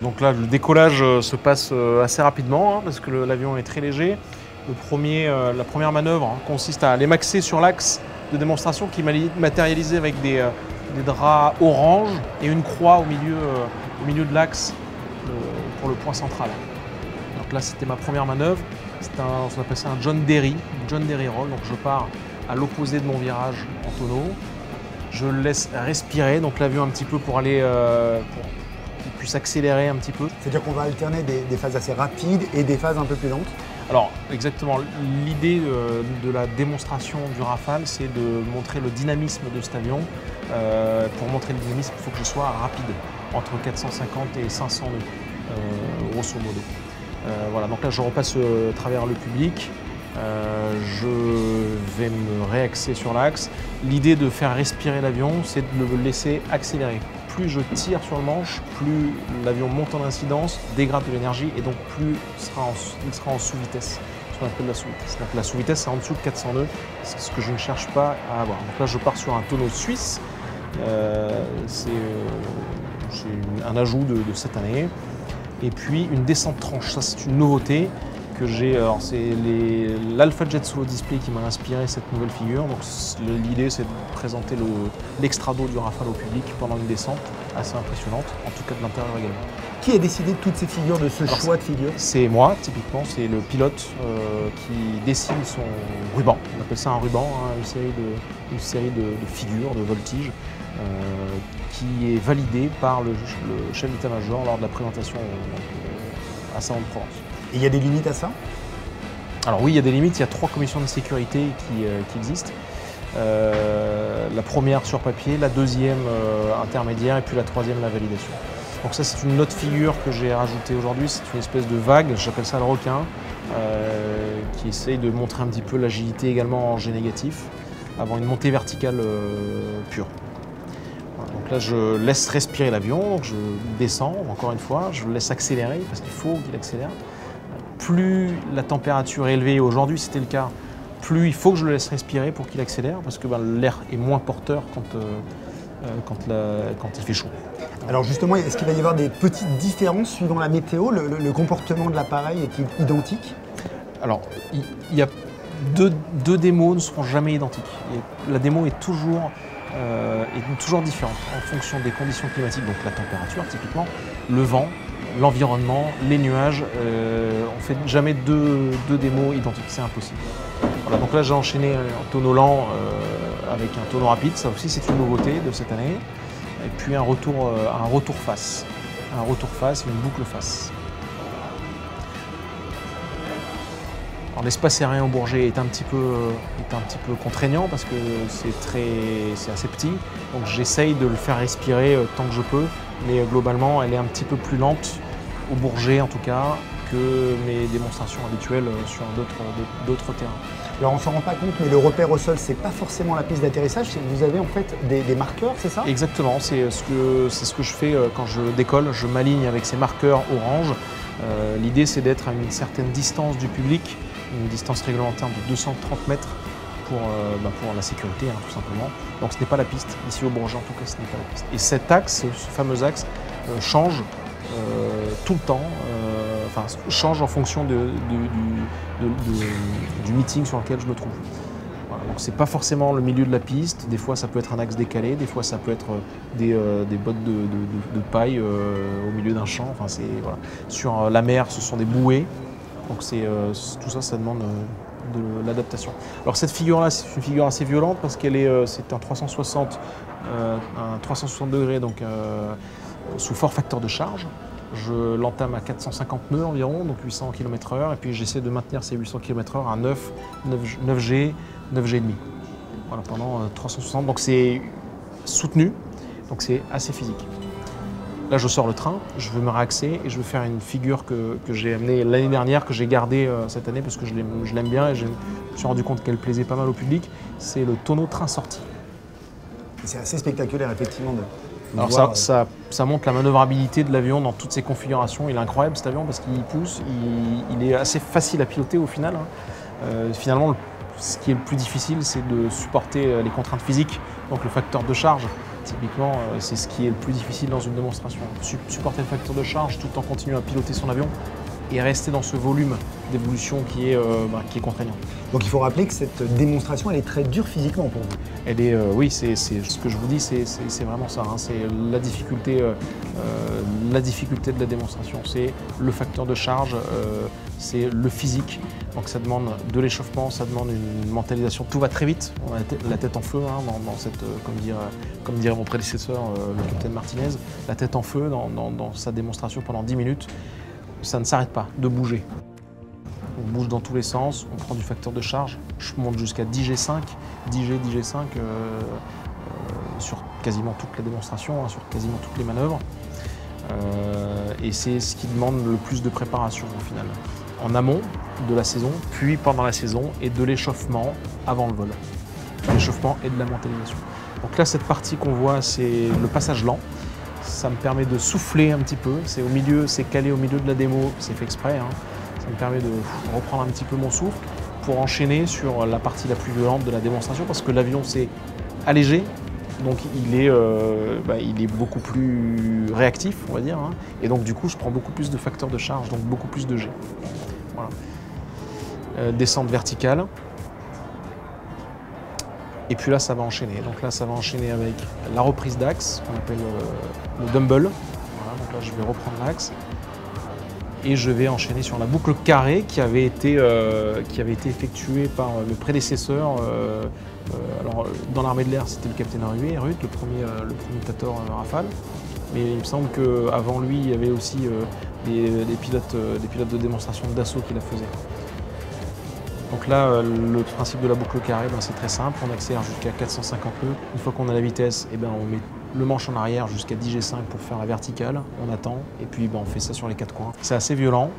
Donc là, le décollage se passe assez rapidement parce que l'avion est très léger. La première manœuvre consiste à aller maxer sur l'axe de démonstration qui est matérialisé avec des draps orange et une croix au milieu de l'axe pour le point central. Donc là, c'était ma première manœuvre. On appelle ça un John Derry roll. Donc je pars à l'opposé de mon virage en tonneau. Je le laisse respirer, donc l'avion un petit peu pour aller pour qu'il puisse accélérer un petit peu. C'est-à-dire qu'on va alterner des phases assez rapides et des phases un peu plus lentes? Alors exactement, l'idée de la démonstration du Rafale, c'est de montrer le dynamisme de cet avion. Pour montrer le dynamisme, il faut que je sois rapide, entre 450 et 500 nœuds, grosso modo. Voilà, donc là je repasse à travers le public, je vais me réaxer sur l'axe. L'idée de faire respirer l'avion, c'est de le laisser accélérer. Plus je tire sur le manche, plus l'avion monte en incidence, dégrade de l'énergie et donc plus il sera en sous-vitesse, ce qu'on appelle la sous-vitesse. Donc la sous-vitesse, c'est en dessous de 400 nœuds, c'est ce que je ne cherche pas à avoir. Donc là je pars sur un tonneau suisse, c'est un ajout de cette année. Et puis une descente tranche, ça c'est une nouveauté que j'ai. Alors c'est l'Alpha Jet Solo Display qui m'a inspiré cette nouvelle figure. Donc l'idée c'est de présenter l'extrado du Rafale au public pendant une descente assez impressionnante, en tout cas de l'intérieur également. Qui a décidé de toutes ces figures, de ce choix de figures? C'est moi, typiquement, c'est le pilote qui dessine son ruban. On appelle ça un ruban, hein, une série de figures, de voltiges, qui est validée par le chef d'état-major lors de la présentation à Salon de Provence. Et il y a des limites à ça? Alors oui, il y a des limites, il y a 3 commissions de sécurité qui existent. La première sur papier, la deuxième intermédiaire et puis la troisième la validation. Donc ça c'est une autre figure que j'ai rajoutée aujourd'hui, c'est une espèce de vague, j'appelle ça le requin, qui essaye de montrer un petit peu l'agilité également en G négatif, avant une montée verticale pure. Voilà, donc là je laisse respirer l'avion, donc je descends encore une fois, je le laisse accélérer parce qu'il faut qu'il accélère. Plus la température est élevée, aujourd'hui c'était le cas, plus il faut que je le laisse respirer pour qu'il accélère parce que l'air est moins porteur quand il fait chaud. Alors justement, est-ce qu'il va y avoir des petites différences suivant la météo? Le comportement de l'appareil est-il identique? Alors, il y a deux démos ne seront jamais identiques. La démo est toujours différente en fonction des conditions climatiques, donc la température typiquement, le vent, l'environnement, les nuages. On ne fait jamais deux démos identiques, c'est impossible. Voilà, donc là j'ai enchaîné un tonneau lent avec un tonneau rapide, ça aussi c'est une nouveauté de cette année. Et puis un retour face, et une boucle face. Alors l'espace aérien au Bourget est un petit peu contraignant parce que c'est assez petit, donc j'essaye de le faire respirer tant que je peux, mais globalement elle est un petit peu plus lente au Bourget en tout cas que mes démonstrations habituelles sur d'autres terrains. Alors on ne s'en rend pas compte, mais le repère au sol, c'est pas forcément la piste d'atterrissage, c'est que vous avez en fait des marqueurs, c'est ça? Exactement, c'est ce que je fais quand je décolle, je m'aligne avec ces marqueurs orange. L'idée c'est d'être à une certaine distance du public, une distance réglementaire de 230 mètres pour la sécurité tout simplement. Donc ce n'est pas la piste, ici au Bourget en tout cas ce n'est pas la piste. Et cet axe, ce fameux axe, change tout le temps, change en fonction du meeting sur lequel je me trouve. Voilà, donc c'est pas forcément le milieu de la piste, des fois ça peut être un axe décalé, des fois ça peut être des bottes de paille au milieu d'un champ. Enfin, voilà. Sur la mer ce sont des bouées, donc tout ça demande de l'adaptation. Alors cette figure-là, c'est une figure assez violente parce c'est un 360 degrés, donc sous fort facteur de charge. Je l'entame à 450 nœuds environ, donc 800 km/h, et puis j'essaie de maintenir ces 800 km/h à 9G, 9G demi. Voilà, pendant 360, donc c'est soutenu, donc c'est assez physique. Là je sors le train, je veux me réaxer et je veux faire une figure que j'ai amenée l'année dernière, que j'ai gardée cette année parce que je l'aime bien et je me suis rendu compte qu'elle plaisait pas mal au public, c'est le tonneau train-sortie. C'est assez spectaculaire effectivement. Alors ça montre la manœuvrabilité de l'avion dans toutes ses configurations. Il est incroyable cet avion parce qu'il pousse, il est assez facile à piloter au final. Finalement, ce qui est le plus difficile, c'est de supporter les contraintes physiques, donc le facteur de charge. typiquement, c'est ce qui est le plus difficile dans une démonstration. Supporter le facteur de charge tout en continuant à piloter son avion et rester dans ce volume d'évolution qui est contraignant. Donc il faut rappeler que cette démonstration, elle est très dure physiquement pour vous. Elle est, oui, c'est ce que je vous dis, c'est vraiment ça. Hein, c'est la difficulté de la démonstration. C'est le facteur de charge, c'est le physique. Donc ça demande de l'échauffement, ça demande une mentalisation. Tout va très vite. On a la tête en feu hein, dans cette, comme dirait mon prédécesseur, le capitaine Martinez, la tête en feu dans sa démonstration pendant 10 minutes. Ça ne s'arrête pas de bouger. On bouge dans tous les sens, on prend du facteur de charge. Je monte jusqu'à 10G5, 10G5 sur quasiment toute la démonstration, hein, sur quasiment toutes les manœuvres. Et c'est ce qui demande le plus de préparation au final. En amont de la saison, puis pendant la saison, et de l'échauffement avant le vol. De l'échauffement et de la mentalisation. Donc là, cette partie qu'on voit, c'est le passage lent. Ça me permet de souffler un petit peu. C'est au milieu, c'est calé au milieu de la démo, c'est fait exprès. Hein. Ça me permet de reprendre un petit peu mon souffle pour enchaîner sur la partie la plus violente de la démonstration parce que l'avion s'est allégé, donc il est beaucoup plus réactif, on va dire. Hein. Et donc du coup, je prends beaucoup plus de facteurs de charge, donc beaucoup plus de G. Voilà. Descente verticale. Et puis là, ça va enchaîner. Donc là, ça va enchaîner avec la reprise d'axe, qu'on appelle le dumbbell. Voilà, donc là, je vais reprendre l'axe. Et je vais enchaîner sur la boucle carrée qui avait été effectuée par le prédécesseur. Alors, dans l'armée de l'air, c'était le capitaine Ruth, le premier Tator Rafale. Mais il me semble qu'avant lui, il y avait aussi des pilotes de démonstration d'assaut qui la faisaient. Donc là, le principe de la boucle carrée, c'est très simple. On accélère jusqu'à 450 nœuds. Une fois qu'on a la vitesse, on met le manche en arrière jusqu'à 10G5 pour faire la verticale. On attend et puis on fait ça sur les quatre coins. C'est assez violent,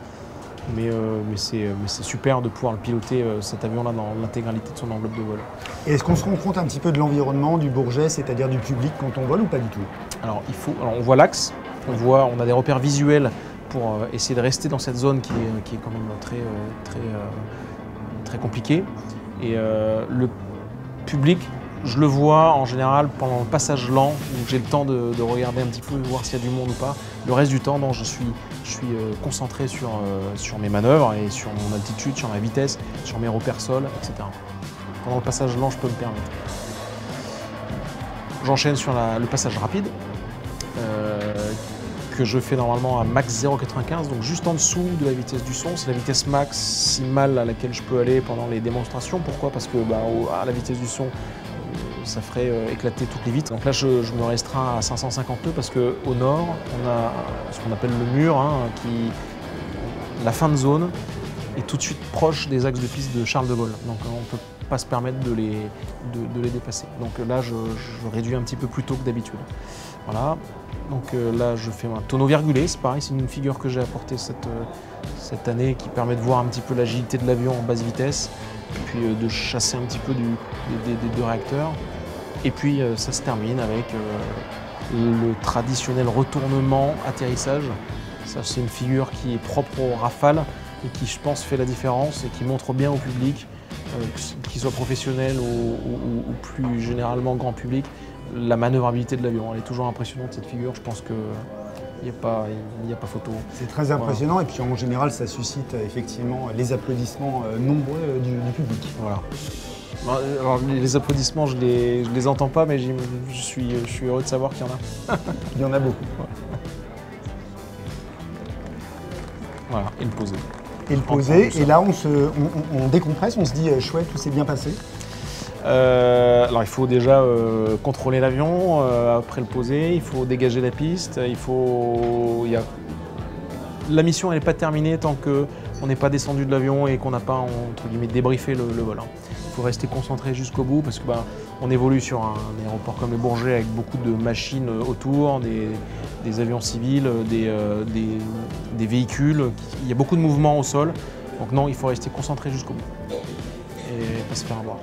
mais c'est super de pouvoir le piloter cet avion-là dans l'intégralité de son enveloppe de vol. Et est-ce qu'on se rend compte un petit peu de l'environnement, du Bourget, c'est-à-dire du public quand on vole ou pas du tout? Alors, on voit l'axe, on a des repères visuels pour essayer de rester dans cette zone qui est quand même très compliqué. Et le public, je le vois en général pendant le passage lent où j'ai le temps de regarder un petit peu, voir s'il y a du monde ou pas. Le reste du temps, non, je suis concentré sur mes manœuvres et sur mon altitude, sur ma vitesse, sur mes repères sol, etc. Pendant le passage lent, je peux me permettre. J'enchaîne sur le passage rapide. Que je fais normalement à max 0,95, donc juste en dessous de la vitesse du son. C'est la vitesse maximale à laquelle je peux aller pendant les démonstrations. Pourquoi? Parce que à la vitesse du son, ça ferait éclater toutes les vitres. Donc là, je me restreins à 550 nœuds parce qu'au nord, on a ce qu'on appelle le mur, hein, la fin de zone est tout de suite proche des axes de piste de Charles de Gaulle. Donc on ne peut pas se permettre de les dépasser. Donc là, je réduis un petit peu plus tôt que d'habitude. Voilà. Donc là, je fais un tonneau virgulé, c'est pareil, c'est une figure que j'ai apportée cette année qui permet de voir un petit peu l'agilité de l'avion en basse vitesse, et puis de chasser un petit peu des deux réacteurs. Et puis ça se termine avec le traditionnel retournement atterrissage. Ça, c'est une figure qui est propre au Rafale et qui, je pense, fait la différence et qui montre bien au public, qu'il soit professionnel ou plus généralement grand public, la manœuvrabilité de l'avion. Elle est toujours impressionnante, cette figure. Je pense qu'il n'y a pas photo. C'est très impressionnant, voilà. Et puis en général, ça suscite effectivement les applaudissements nombreux du public. Voilà. Alors, les applaudissements, je les entends pas, mais je suis heureux de savoir qu'il y en a. Il y en a beaucoup. Voilà, et le poser. Et le poser, et là on décompresse, on se dit chouette, tout s'est bien passé. Alors il faut déjà contrôler l'avion, après le poser, il faut dégager la piste, la mission elle n'est pas terminée tant qu'on n'est pas descendu de l'avion et qu'on n'a pas entre guillemets débriefé le vol. Hein. Il faut rester concentré jusqu'au bout parce que on évolue sur un aéroport comme le Bourget avec beaucoup de machines autour, des avions civils, des véhicules, il y a beaucoup de mouvements au sol. Donc non, il faut rester concentré jusqu'au bout et pas se faire avoir.